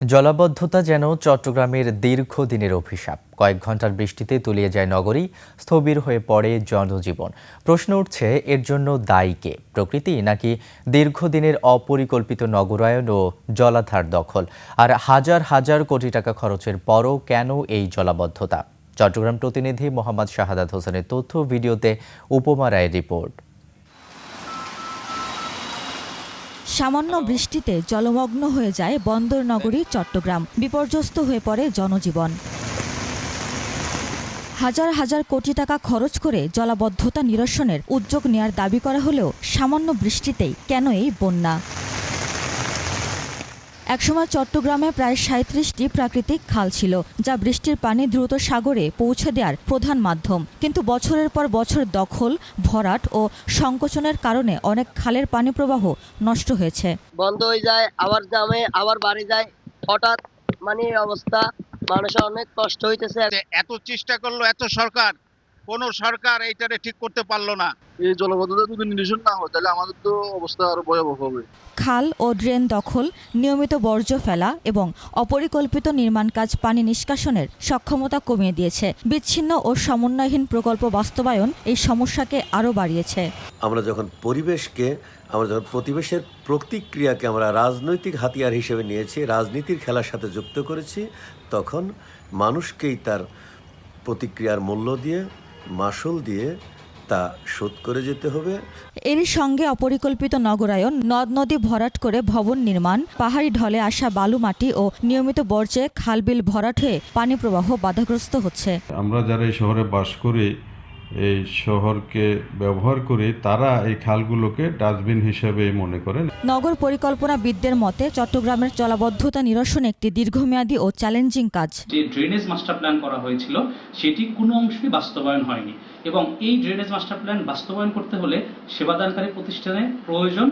জলাবদ্ধতা যেন চট্টগ্রামের দীর্ঘদিনের অভিশাপ। কয়েক ঘন্টার বৃষ্টিতে তলিয়ে যায় নগরী, স্থবির হয়ে পড়ে জনজীবন। প্রশ্ন উঠছে, এর জন্য দায়ী কে? প্রকৃতি নাকি দীর্ঘদিনের অপরিকল্পিত নগরায়ন ও জলাধার দখল? আর হাজার হাজার কোটি টাকা খরচের পরও কেন এই জলাবদ্ধতা? চট্টগ্রাম প্রতিনিধি মোহাম্মদ শাহাদাত হোসেনের তথ্য ভিডিওতে উপমা রায়ের রিপোর্ট। সামান্য বৃষ্টিতে জলমগ্ন হয়ে যায় বন্দর নগরী চট্টগ্রাম। বিপর্যস্ত হয়ে পড়ে জনজীবন। হাজার হাজার কোটি টাকা খরচ করে জলাবদ্ধতা নিরসনের উদ্যোগ নেয়ার দাবি করা হলেও সামান্য বৃষ্টিতেই কেন এই বন্যা? একসময় চট্টগ্রামে প্রায় ৩৭টি প্রাকৃতিক খাল ছিল, যা বৃষ্টির পানি দ্রুত সাগরে পৌঁছে দেওয়ার প্রধান মাধ্যম। কিন্তু বছরের পর বছর দখল, ভরাট ও সংকোচনের কারণে অনেক খালের পানি প্রবাহ নষ্ট হয়েছে। বন্ধ হয়ে যায়, আবার জামে, আবার বাড়ি যায়। হঠাৎ এই অবস্থা, মানুষের অনেক কষ্ট হইতেছে। এত চেষ্টা করলো এত সরকার, কোন সরকার এইটারে ঠিক করতে পারলো না। এই জলাবদ্ধতা যদি নিরসন না হয় তাহলে আমাদের তো অবস্থা আরো ভয়াবহ হবে। খাল ও ড্রেন দখল, নিয়মিত বর্জ্য ফেলা এবং অপরিকল্পিত নির্মাণ কাজ পানি নিষ্কাশনের সক্ষমতা কমিয়ে দিয়েছে। বিচ্ছিন্ন ও সমন্বয়হীন প্রকল্প বাস্তবায়ন এই সমস্যাকে আরও বাড়িয়েছে। আমরা যখন প্রতিবেশের প্রতিক্রিয়াকে আমরা রাজনৈতিক হাতিয়ার হিসেবে নিয়েছি, রাজনীতির খেলার সাথে যুক্ত করেছি, তখন মানুষকেই তার প্রতিক্রিয়ার মূল্য দিয়ে, মাসুল দিয়ে তা শোধ করে যেতে হবে। এরই সঙ্গে অপরিকল্পিত নগরায়ন, নদ নদী ভরাট করে ভবন নির্মাণ, পাহাড়ি ঢলে আসা বালু মাটি ও নিয়মিত বর্জ্যে খালবিল ভরাট হয়ে পানি প্রবাহ বাধাগ্রস্ত হচ্ছে। আমরা যারা এই শহরে বাস করি, এই শহরকে ব্যবহার করে তারা এই খালগুলোকে ডাস্টবিন হিসেবে মনে করেন। নগর পরিকল্পনাবিদদের মতে চট্টগ্রামের জলাবদ্ধতা নিরসন একটি দীর্ঘমেয়াদী ও চ্যালেঞ্জিং কাজ। যে ড্রেনেজ মাস্টার প্ল্যান করা হয়েছিল সেটি কোনো অংশই বাস্তবায়ন হয়নি, এবং এই ড্রেনেজ মাস্টার প্ল্যান বাস্তবায়ন করতে হলে সেবাদানকারী প্রতিষ্ঠানে প্রয়োজন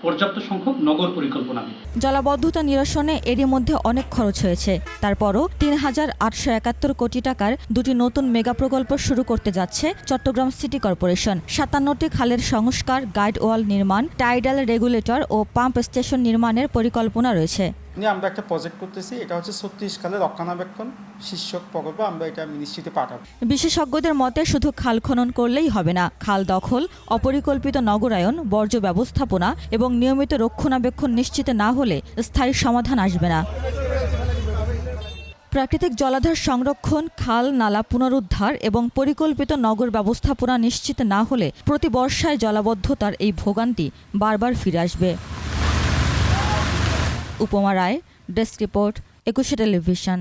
পর্যাপ্ত সংখ্যক নগর পরিকল্পনাবিদ। জলাবদ্ধতা নিরসনে এরই মধ্যে অনেক খরচ হয়েছে। তারপরও ৩,৮৭১ কোটি টাকার দুটি নতুন মেগা প্রকল্প শুরু করতে যাচ্ছে চট্টগ্রাম সিটি কর্পোরেশন। ৫৭টি খালের সংস্কার, গাইড ওয়াল নির্মাণ, টাইডাল রেগুলেটর ও পাম্প স্টেশন নির্মাণের পরিকল্পনা রয়েছে। আমরা একটা প্রজেক্ট করতেছি, এটা হচ্ছে ৩৬ খালের রক্ষণাবেক্ষণ শীর্ষক প্রকল্প। আমরা এটা মিনিস্ট্রিতে পাঠাবো। বিশেষজ্ঞদের মতে শুধু খাল খনন করলেই হবে না। খাল দখল, অপরিকল্পিত নগরায়ন, বর্জ্য ব্যবস্থাপনা এবং নিয়মিত রক্ষণাবেক্ষণ নিশ্চিত না হলে স্থায়ী সমাধান আসবে না। প্রাকৃতিক জলাধার সংরক্ষণ, খাল নালা পুনরুদ্ধার এবং পরিকল্পিত নগর ব্যবস্থাপনা নিশ্চিত না হলে প্রতি বর্ষায় জলাবদ্ধতার এই ভোগান্তি বারবার ফিরে আসবে। উপমা রায়, ডেস্ক রিপোর্ট, ২১ টেলিভিশন।